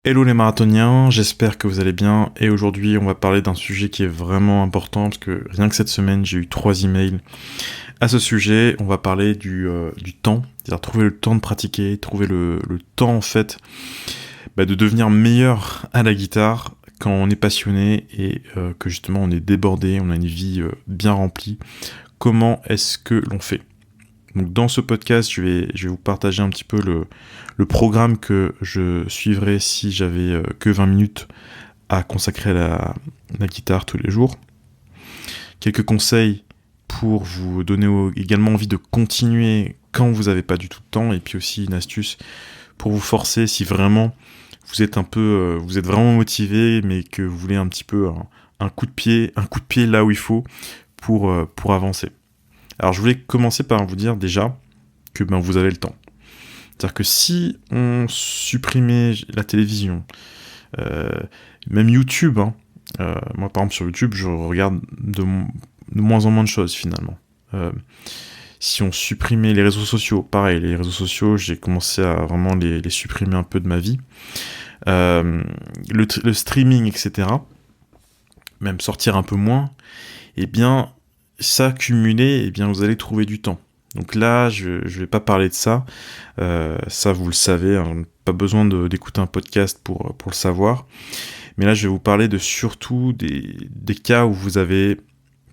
Hello les marathoniens, j'espère que vous allez bien et aujourd'hui on va parler d'un sujet qui est vraiment important parce que rien que cette semaine j'ai eu 3 emails à ce sujet. On va parler du temps, c'est-à-dire trouver le temps de pratiquer, trouver le temps en fait de devenir meilleur à la guitare quand on est passionné et que justement on est débordé, on a une vie bien remplie. Comment est-ce que l'on fait ? Donc dans ce podcast, je vais vous partager un petit peu le programme que je suivrais si j'avais que 20 minutes à consacrer à la guitare tous les jours. Quelques conseils pour vous donner également envie de continuer quand vous n'avez pas du tout de temps, et puis aussi une astuce pour vous forcer si vraiment vous êtes vous êtes vraiment motivé, mais que vous voulez un petit peu un coup de pied là où il faut pour avancer. Alors je voulais commencer par vous dire déjà que vous avez le temps. C'est-à-dire que si on supprimait la télévision, même YouTube, moi par exemple sur YouTube je regarde de moins en moins de choses finalement. Si on supprimait les réseaux sociaux, pareil, les réseaux sociaux j'ai commencé à vraiment les supprimer un peu de ma vie. Le streaming, etc., même sortir un peu moins, eh bien ça cumulé, eh bien vous allez trouver du temps. Donc là, je vais pas parler de ça. Ça, vous le savez, hein, pas besoin d'écouter un podcast pour le savoir. Mais là, je vais vous parler surtout des cas où vous avez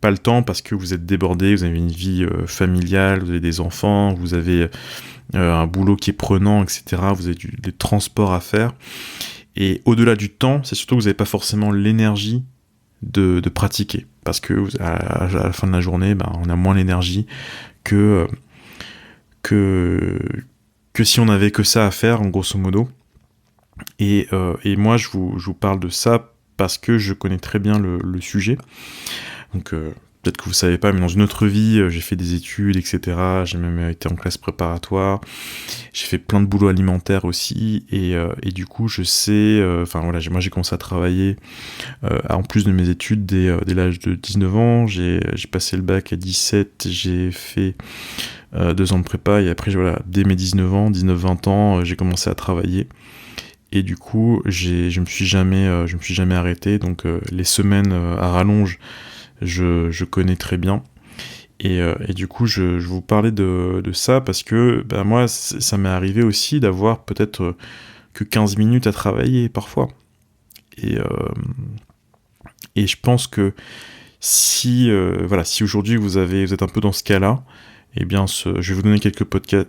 pas le temps parce que vous êtes débordé, vous avez une vie familiale, vous avez des enfants, vous avez un boulot qui est prenant, etc. Vous avez des transports à faire. Et au-delà du temps, c'est surtout que vous n'avez pas forcément l'énergie de pratiquer, parce que à la fin de la journée, on a moins l'énergie que si on avait que ça à faire, en grosso modo. Et moi, je vous parle de ça parce que je connais très bien le sujet. Donc, peut-être que vous savez pas, mais dans une autre vie, j'ai fait des études, etc. J'ai même été en classe préparatoire. J'ai fait plein de boulot alimentaire aussi, et du coup, je sais... moi, j'ai commencé à travailler en plus de mes études dès l'âge de 19 ans. J'ai passé le bac à 17, j'ai fait 2 ans de prépa, et après, dès mes 19-20 ans, j'ai commencé à travailler. Et du coup, je me suis jamais arrêté. Donc, les semaines à rallonge, je connais très bien. Et du coup, je vous parlais de ça parce que moi, ça m'est arrivé aussi d'avoir peut-être que 15 minutes à travailler parfois. Et je pense que si aujourd'hui vous êtes un peu dans ce cas-là, eh bien, je vais vous donner quelques podcasts,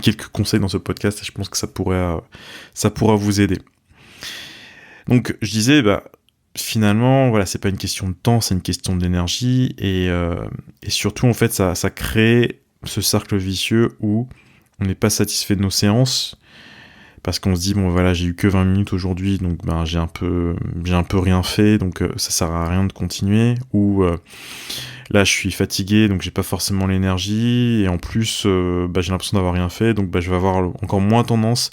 quelques conseils dans ce podcast, et je pense que ça pourra vous aider. Donc, je disais, finalement, c'est pas une question de temps, c'est une question d'énergie, et surtout, en fait, ça crée ce cercle vicieux où on n'est pas satisfait de nos séances, parce qu'on se dit, j'ai eu que 20 minutes aujourd'hui, donc j'ai un peu rien fait, donc ça sert à rien de continuer, ou là je suis fatigué, donc j'ai pas forcément l'énergie, et en plus j'ai l'impression d'avoir rien fait, donc je vais avoir encore moins tendance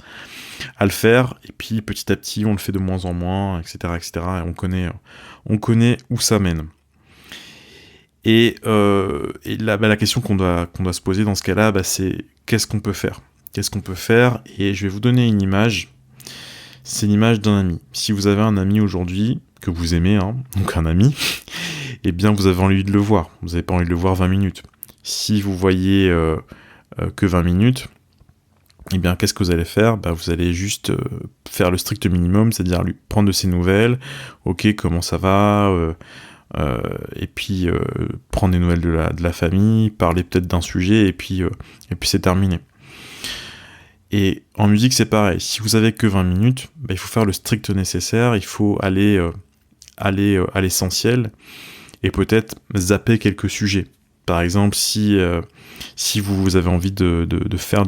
à le faire, et puis petit à petit on le fait de moins en moins, etc., et on connaît où ça mène. Et la question qu'on doit se poser dans ce cas-là, c'est qu'est-ce qu'on peut faire ? Et je vais vous donner une image. C'est l'image d'un ami. Si vous avez un ami aujourd'hui que vous aimez, donc un ami, eh bien vous avez envie de le voir. Vous n'avez pas envie de le voir 20 minutes. Si vous voyez que 20 minutes, eh bien qu'est-ce que vous allez faire ? Vous allez juste faire le strict minimum, c'est-à-dire lui prendre de ses nouvelles. Ok, comment ça va ? Et puis prendre des nouvelles de la famille, parler peut-être d'un sujet, et puis c'est terminé. Et en musique, c'est pareil. Si vous avez que 20 minutes, il faut faire le strict nécessaire, il faut aller à l'essentiel, et peut-être zapper quelques sujets. Par exemple, si vous avez envie de faire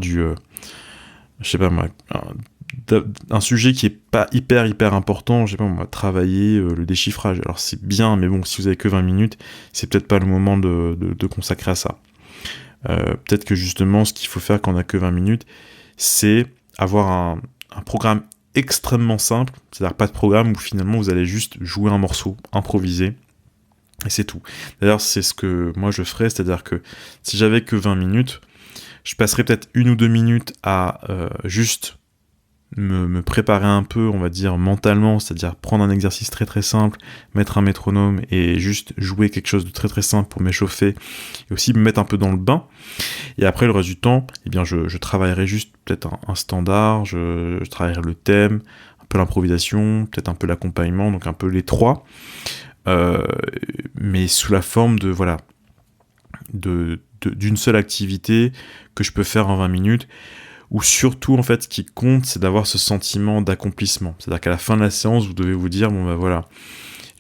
un sujet qui est pas hyper important, travailler le déchiffrage. Alors c'est bien, mais si vous avez que 20 minutes, c'est peut-être pas le moment de consacrer à ça. Peut-être que justement, ce qu'il faut faire quand on a que 20 minutes, c'est avoir un programme extrêmement simple, c'est-à-dire pas de programme où finalement vous allez juste jouer un morceau, improviser, et c'est tout. D'ailleurs, c'est ce que moi je ferais, c'est-à-dire que si j'avais que 20 minutes, je passerais peut-être 1 ou 2 minutes à juste me préparer un peu, on va dire, mentalement, c'est-à-dire prendre un exercice très très simple, mettre un métronome et juste jouer quelque chose de très très simple pour m'échauffer et aussi me mettre un peu dans le bain. Et après, le reste du temps, eh bien, je travaillerai juste peut-être un standard, je travaillerai le thème, un peu l'improvisation, peut-être un peu l'accompagnement, donc un peu les trois, mais sous la forme de, voilà, d'une seule activité que je peux faire en 20 minutes, où surtout, en fait, ce qui compte, c'est d'avoir ce sentiment d'accomplissement. C'est-à-dire qu'à la fin de la séance, vous devez vous dire, bon bah voilà,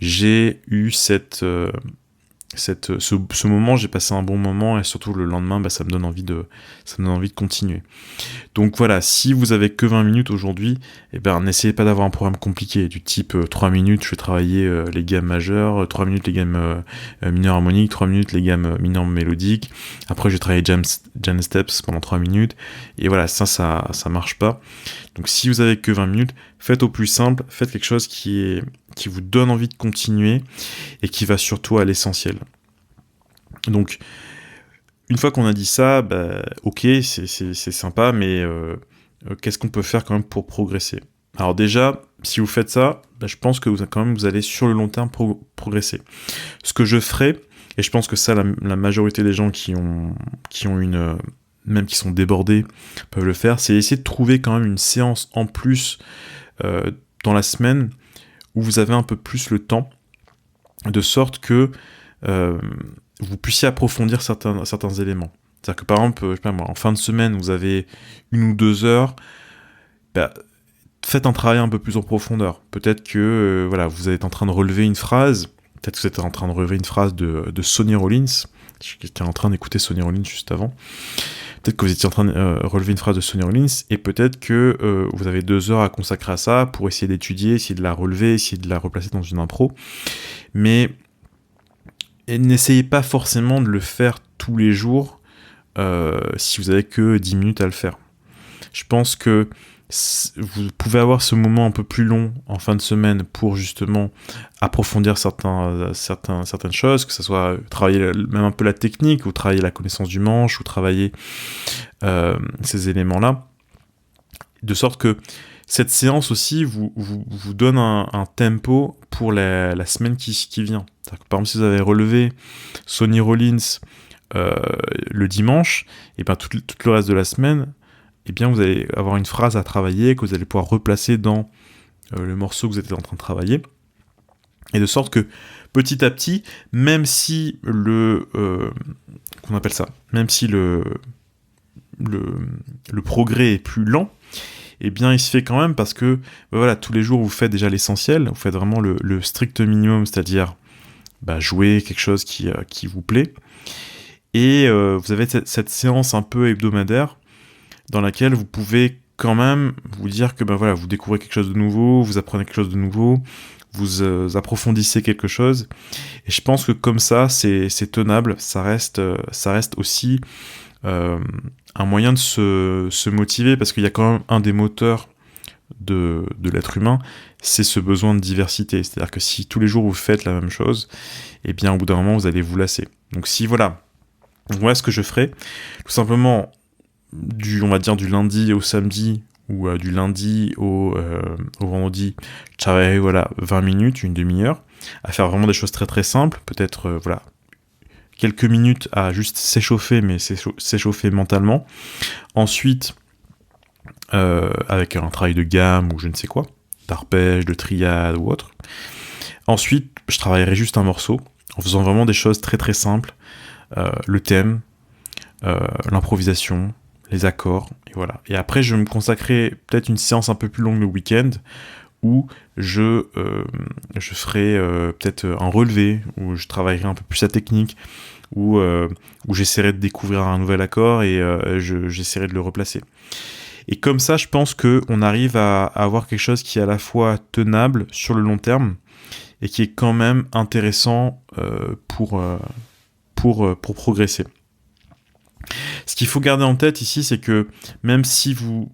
j'ai eu ce moment, j'ai passé un bon moment, et surtout le lendemain, bah, ça me donne envie de continuer. Donc voilà, si vous avez que 20 minutes aujourd'hui, eh ben, n'essayez pas d'avoir un programme compliqué, du type 3 minutes, je vais travailler les gammes majeures, 3 minutes les gammes mineures harmoniques, 3 minutes les gammes mineures mélodiques, après je vais travailler jam steps pendant 3 minutes, et voilà, ça marche pas. Donc si vous avez que 20 minutes, faites au plus simple, faites quelque chose qui vous donne envie de continuer, et qui va surtout à l'essentiel. Donc, une fois qu'on a dit ça, bah, ok, c'est sympa, mais qu'est-ce qu'on peut faire quand même pour progresser ? Alors déjà, si vous faites ça, bah, je pense que vous allez sur le long terme progresser. Ce que je ferai, et je pense que ça, la majorité des gens qui ont même qui sont débordés, peuvent le faire, c'est essayer de trouver quand même une séance en plus dans la semaine où vous avez un peu plus le temps, de sorte que vous puissiez approfondir certains éléments. C'est-à-dire que par exemple, je sais pas moi, en fin de semaine, vous avez 1 ou 2 heures, bah, faites un travail un peu plus en profondeur. Peut-être que voilà, vous êtes en train de relever une phrase, peut-être que vous êtes en train de relever une phrase de Sonny Rollins, j'étais en train d'écouter Sonny Rollins juste avant, peut-être que vous étiez en train de relever une phrase de Sonny Rollins, et peut-être que vous avez 2 heures à consacrer à ça, pour essayer d'étudier, essayer de la relever, essayer de la replacer dans une impro, mais n'essayez pas forcément de le faire tous les jours si vous avez que 10 minutes à le faire. Je pense que vous pouvez avoir ce moment un peu plus long en fin de semaine pour justement approfondir certaines choses, que ce soit travailler même un peu la technique, ou travailler la connaissance du manche, ou travailler ces éléments-là, de sorte que cette séance aussi vous donne un tempo pour la semaine qui vient. Par exemple, si vous avez relevé Sonny Rollins le dimanche, et bien tout le reste de la semaine, et bien vous allez avoir une phrase à travailler que vous allez pouvoir replacer dans le morceau que vous êtes en train de travailler, et de sorte que petit à petit, même si même si le progrès est plus lent, eh bien il se fait quand même, parce que voilà, tous les jours vous faites déjà l'essentiel, vous faites vraiment le strict minimum, c'est-à-dire jouer quelque chose qui vous plaît, et vous avez cette séance un peu hebdomadaire dans laquelle vous pouvez quand même vous dire que vous découvrez quelque chose de nouveau, vous apprenez quelque chose de nouveau, vous approfondissez quelque chose, et je pense que comme ça c'est tenable, ça reste aussi un moyen de se motiver, parce qu'il y a quand même un des moteurs de l'être humain, c'est ce besoin de diversité. C'est-à-dire que si tous les jours vous faites la même chose, eh bien au bout d'un moment vous allez vous lasser. Donc voilà ce que je ferai, tout simplement on va dire du lundi au samedi, ou du lundi au vendredi, je travaillerai 20 minutes, une demi-heure, à faire vraiment des choses très très simples, peut-être quelques minutes à juste s'échauffer, mais s'échauffer mentalement. Ensuite, avec un travail de gamme ou je ne sais quoi, d'arpège, de triade ou autre. Ensuite, je travaillerai juste un morceau, en faisant vraiment des choses très très simples, le thème, l'improvisation, les accords, et voilà. Et après, je me consacrerai peut-être une séance un peu plus longue le week-end, où je ferai peut-être un relevé, où je travaillerai un peu plus la technique, où j'essaierai de découvrir un nouvel accord, et j'essaierai de le replacer. Et comme ça, je pense qu'on arrive à avoir quelque chose qui est à la fois tenable sur le long terme, et qui est quand même intéressant pour progresser. Ce qu'il faut garder en tête ici, c'est que même si vous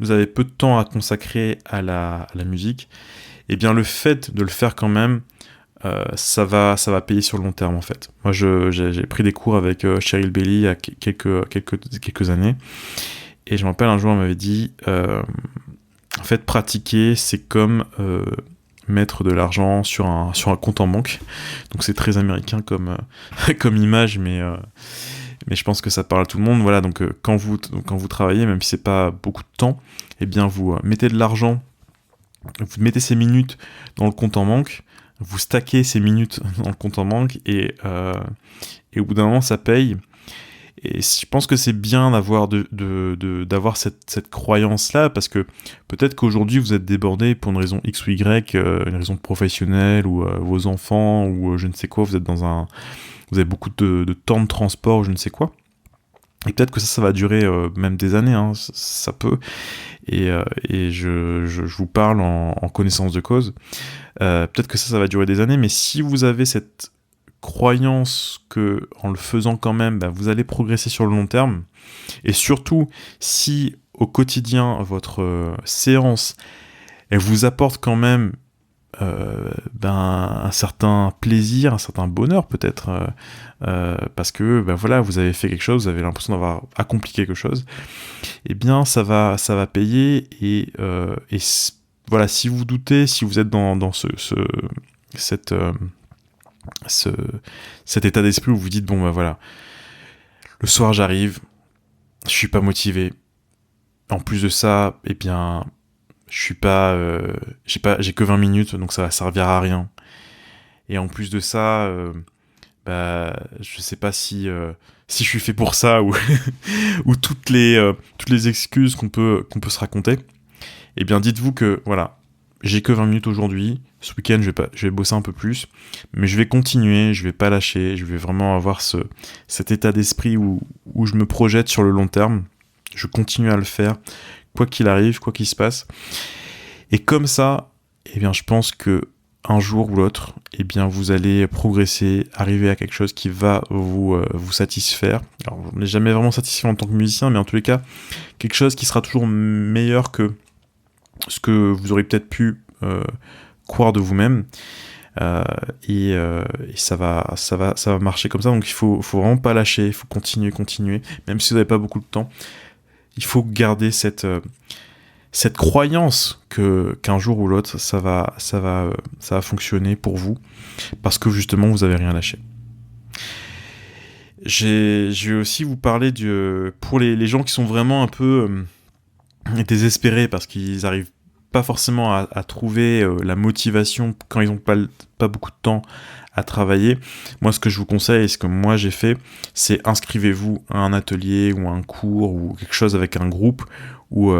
avez peu de temps à consacrer à la musique, eh bien le fait de le faire quand même, ça va payer sur le long terme en fait. Moi j'ai pris des cours avec Cheryl Bailey il y a quelques années, et je me rappelle un jour elle m'avait dit En fait, pratiquer, c'est comme mettre de l'argent sur un compte en banque. Donc c'est très américain comme image, mais je pense que ça parle à tout le monde. Voilà, donc quand vous travaillez, même si c'est pas beaucoup de temps, eh bien vous mettez de l'argent, vous mettez ces minutes dans le compte en banque, vous stackez ces minutes dans le compte en banque, et au bout d'un moment ça paye. Et je pense que c'est bien d'avoir d'avoir cette croyance-là, parce que peut-être qu'aujourd'hui vous êtes débordé pour une raison X ou Y, une raison professionnelle, ou vos enfants, ou je ne sais quoi, vous avez beaucoup de temps de transport, ou je ne sais quoi. Et peut-être que ça va durer même des années, hein, ça peut. Et je vous parle en connaissance de cause. Peut-être que ça va durer des années, mais si vous avez cette croyance que en le faisant quand même, vous allez progresser sur le long terme, et surtout si au quotidien votre séance elle vous apporte quand même un certain plaisir, un certain bonheur peut-être, parce que voilà, vous avez fait quelque chose, vous avez l'impression d'avoir accompli quelque chose, eh bien ça va payer. Et voilà, si vous doutez, si vous êtes dans cet état d'esprit où vous dites bon voilà, le soir j'arrive, je suis pas motivé, en plus de ça, eh bien je suis pas j'ai que 20 minutes, donc ça va servir à rien, et en plus de ça je sais pas si je suis fait pour ça, ou ou toutes les excuses qu'on peut se raconter. Eh bien dites-vous que voilà, j'ai que 20 minutes aujourd'hui, ce week-end je vais bosser un peu plus, mais je vais continuer, je vais pas lâcher, je vais vraiment avoir cet état d'esprit où je me projette sur le long terme, je continue à le faire, quoi qu'il arrive, quoi qu'il se passe. Et comme ça, eh bien je pense que un jour ou l'autre, eh bien vous allez progresser, arriver à quelque chose qui va vous satisfaire. Alors on n'est jamais vraiment satisfait en tant que musicien, mais en tous les cas, quelque chose qui sera toujours meilleur que ce que vous aurez peut-être pu croire de vous-même, et ça va marcher comme ça. Donc il faut vraiment pas lâcher, il faut continuer, même si vous n'avez pas beaucoup de temps. Il faut garder cette croyance qu'un jour ou l'autre ça va fonctionner pour vous, parce que justement vous avez rien lâché. Je vais aussi vous parler pour les gens qui sont vraiment un peu désespérés parce qu'ils arrivent pas forcément à trouver la motivation quand ils n'ont pas beaucoup de temps à travailler. Moi, ce que je vous conseille, et ce que moi j'ai fait, c'est inscrivez-vous à un atelier ou un cours ou quelque chose avec un groupe, ou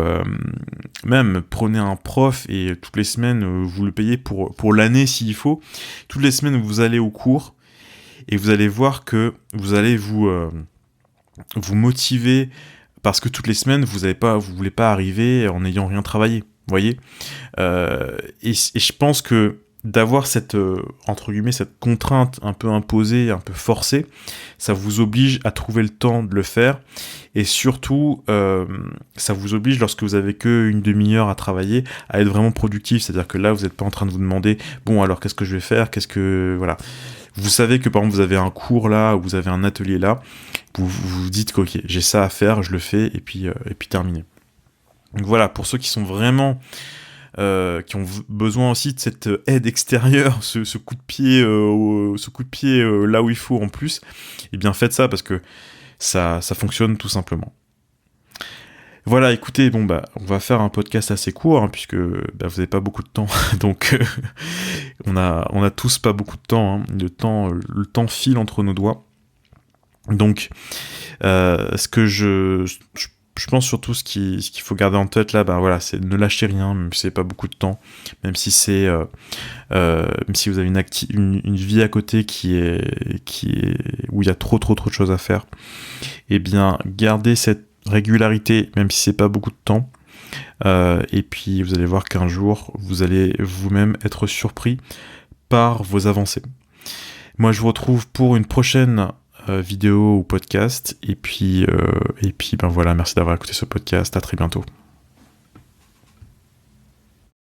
même prenez un prof, et toutes les semaines vous le payez pour l'année s'il faut. Toutes les semaines vous allez au cours, et vous allez voir que vous allez vous motiver, parce que toutes les semaines vous voulez pas arriver en n'ayant rien travaillé. Vous voyez, et je pense que d'avoir cette entre guillemets cette contrainte un peu imposée, un peu forcée, ça vous oblige à trouver le temps de le faire, et surtout ça vous oblige, lorsque vous avez que une demi-heure à travailler, à être vraiment productif. C'est-à-dire que là vous n'êtes pas en train de vous demander bon alors qu'est-ce que je vais faire, voilà. Vous savez que par exemple vous avez un cours là, ou vous avez un atelier là, vous dites que ok, j'ai ça à faire, je le fais, et puis terminé. Donc voilà, pour ceux qui sont vraiment qui ont besoin aussi de cette aide extérieure, ce coup de pied là où il faut en plus, eh bien faites ça, parce que ça fonctionne tout simplement. Voilà, écoutez, on va faire un podcast assez court, hein, puisque vous n'avez pas beaucoup de temps, donc on a tous pas beaucoup de temps, hein. Le temps file entre nos doigts. Donc ce que je pense surtout, ce qu'il faut garder en tête là, voilà, c'est ne lâcher rien, même si c'est pas beaucoup de temps, même si c'est même si vous avez une vie à côté qui est où il y a trop de choses à faire. Eh bien, gardez cette régularité, même si c'est pas beaucoup de temps, et puis vous allez voir qu'un jour vous allez vous-même être surpris par vos avancées. Moi, je vous retrouve pour une prochaine vidéo ou podcast, et puis voilà, merci d'avoir écouté ce podcast, à très bientôt.